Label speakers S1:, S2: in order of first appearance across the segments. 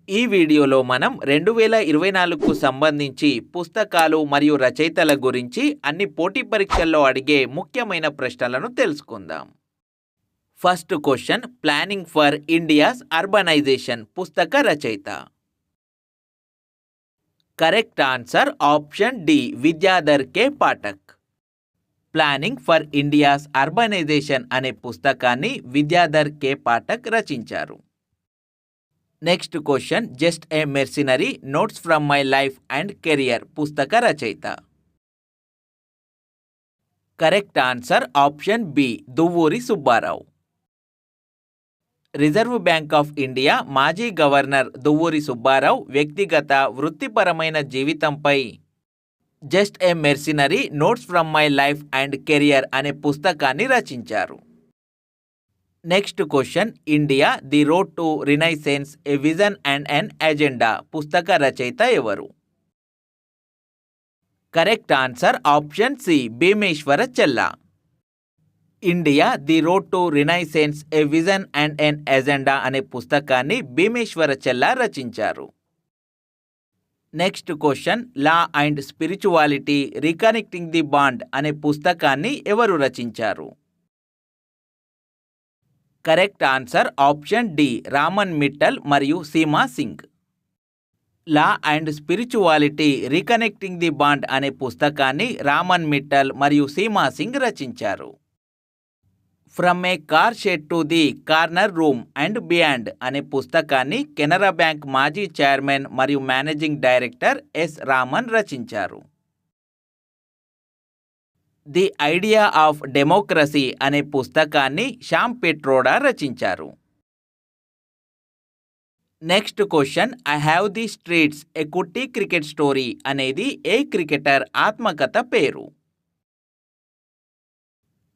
S1: ఈ వీడియోలో మనం 2024కు సంబంధించి పుస్తకాలు మరియు రచయితల గురించి అన్ని పోటీ పరీక్షల్లో అడిగే ముఖ్యమైన ప్రశ్నలను తెలుసుకుందాం. First question, planning for India's urbanization పుస్తక రచయిత. Correct answer option D, Vidyadhar K Pathak. Planning for India's urbanization అనే పుస్తకాన్ని విద్యాధర్ కె పాఠక్ రచించారు. Next question, just a mercenary notes from my life and career పుస్తక రచయిత. Correct answer option B, Duvvuri Subbarao. Reserve Bank of India మాజీ governor Duvvuri Subbarao వ్యక్తిగత వృత్తిపరమైన జీవితంపై just a mercenary notes from my life and career అనే పుస్తకాన్ని రచించారు. Next question, India the road to renaissance a vision and an agenda పుస్తక రచయిత ఎవరు? Correct answer option C, Bhimeshwara Challa. India the road to renaissance a vision and an agenda అనే పుస్తకాన్ని భీమేశ్వర చెల్లా రచించారు. Next question, law and spirituality reconnecting the bond అనే పుస్తకాన్ని ఎవరు రచించారు? Correct answer option D, Raman Mittal మరియు Seema Singh. Law and spirituality reconnecting the bond అనే పుస్తకాన్ని రామన్ మిట్టల్ మరియు సీమా సింగ్ రచించారు. From A car shed to the corner room and beyond అనే పుస్తకాన్ని కెనరా బ్యాంక్ మాజీ చైర్మన్ మరియు మేనేజింగ్ డైరెక్టర్ ఎస్ రామన్ రచించారు. ది ఐడియా ఆఫ్ డెమోక్రసీ అనే పుస్తకాన్ని శ్యామ్ పెట్రోడా రచించారు. Next question, I have the streets a kutti cricket story అనేది ఏ క్రికెటర్ ఆత్మకథ పేరు?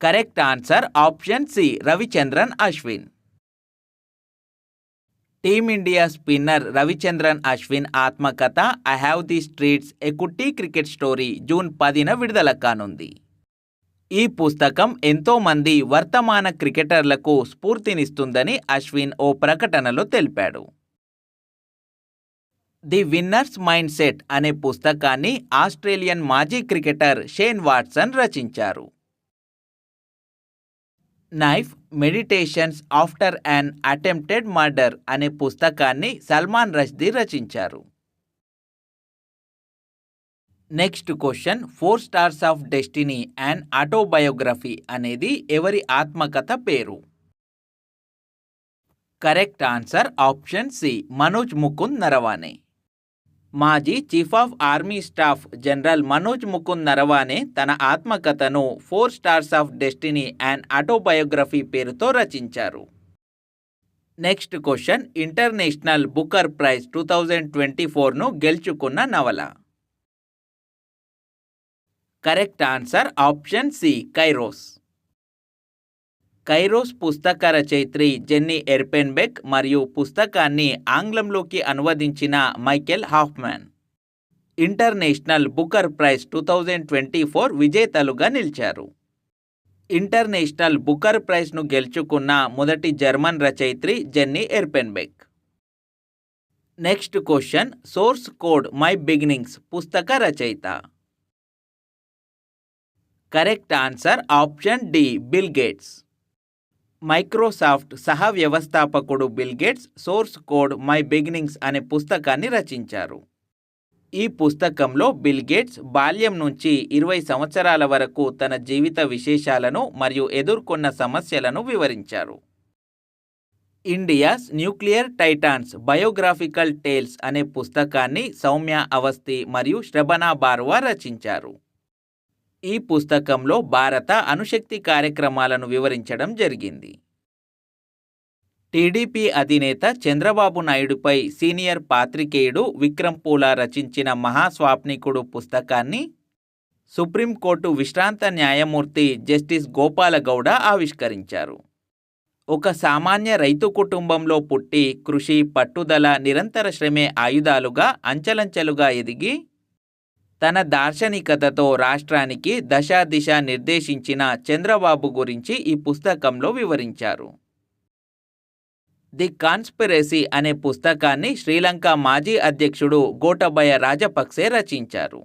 S1: Correct answer option C, Ravichandran Ashwin. Team India spinner Ravichandran Ashwin ఆత్మకథ I have the streets a kutti cricket story June 10న విడుదల కానుంది. ఈ పుస్తకం ఎంతోమంది వర్తమాన క్రికెటర్లకు స్ఫూర్తినిస్తుందని అశ్విన్ ఓ ప్రకటనలో తెలిపాడు. ది విన్నర్స్ మైండ్ సెట్ అనే పుస్తకాన్ని ఆస్ట్రేలియన్ మాజీ క్రికెటర్ షేన్ వాట్సన్ రచించారు. Knife meditations after an attempted murder అనే పుస్తకాన్ని సల్మాన్ రష్దీ రచించారు. Next question, 4 stars of destiny and autobiography అనేది ఎవరి ఆత్మకథ పేరు? Correct answer option C, Manoj Mukund Naravane. మాజీ chief of army staff general Manoj Mukund Naravane తన ఆత్మకథను 4 stars of destiny and autobiography పేరుతో రచించారు. నెక్స్ట్ క్వశ్చన్, ఇంటర్నేషనల్ బుకర్ ప్రైజ్ 2024ను గెలుచుకున్న నవల? Correct answer option C, kairos. Kairos పుస్తక రచయిత్రి జెన్నీ ఎర్పెన్బెక్ మరియు పుస్తకాన్ని ఆంగ్లంలోకి అనువదించిన Michael Hoffman international Booker praise 2024 విజేతలుగా నిలిచారు. ఇంటర్నేషనల్ బుకర్ ప్రైజ్ను గెలుచుకున్న మొదటి జర్మన్ రచయిత్రి Jenny Erpenbeck. Next question, source code my beginnings పుస్తక రచయిత? Correct answer option D, Bill Gates. Microsoft సహ వ్యవస్థాపకుడు Bill Gates source code my beginnings అనే పుస్తకాన్ని రచించారు. ఈ పుస్తకంలో బిల్ గేట్స్ బాల్యం నుంచి 20 సంవత్సరాల వరకు తన జీవిత విశేషాలను మరియు ఎదుర్కొన్న సమస్యలను వివరించారు. India's nuclear titans biographical tales అనే పుస్తకాన్ని సౌమ్య అవస్థి మరియు శ్రబనా బార్వా రచించారు. ఈ పుస్తకంలో భారత అణుశక్తి కార్యక్రమాలను వివరించడం జరిగింది. టీడీపీ అధినేత చంద్రబాబు నాయుడుపై సీనియర్ పాత్రికేయుడు విక్రమ్ పూలా రచించిన మహాస్వాప్నికుడు పుస్తకాన్ని సుప్రీంకోర్టు విశ్రాంత న్యాయమూర్తి జస్టిస్ గోపాలగౌడ ఆవిష్కరించారు. ఒక సామాన్య రైతు కుటుంబంలో పుట్టి కృషి, పట్టుదల, నిరంతర శ్రమే ఆయుధాలుగా అంచెలంచెలుగా ఎదిగి తన దార్శనికతతో రాష్ట్రానికి దశ నిర్దేశించిన చంద్రబాబు గురించి ఈ పుస్తకంలో వివరించారు. ది కాన్స్పిరసీ అనే పుస్తకాన్ని శ్రీలంక మాజీ అధ్యక్షుడు గోటబయ రాజపక్సే రచించారు.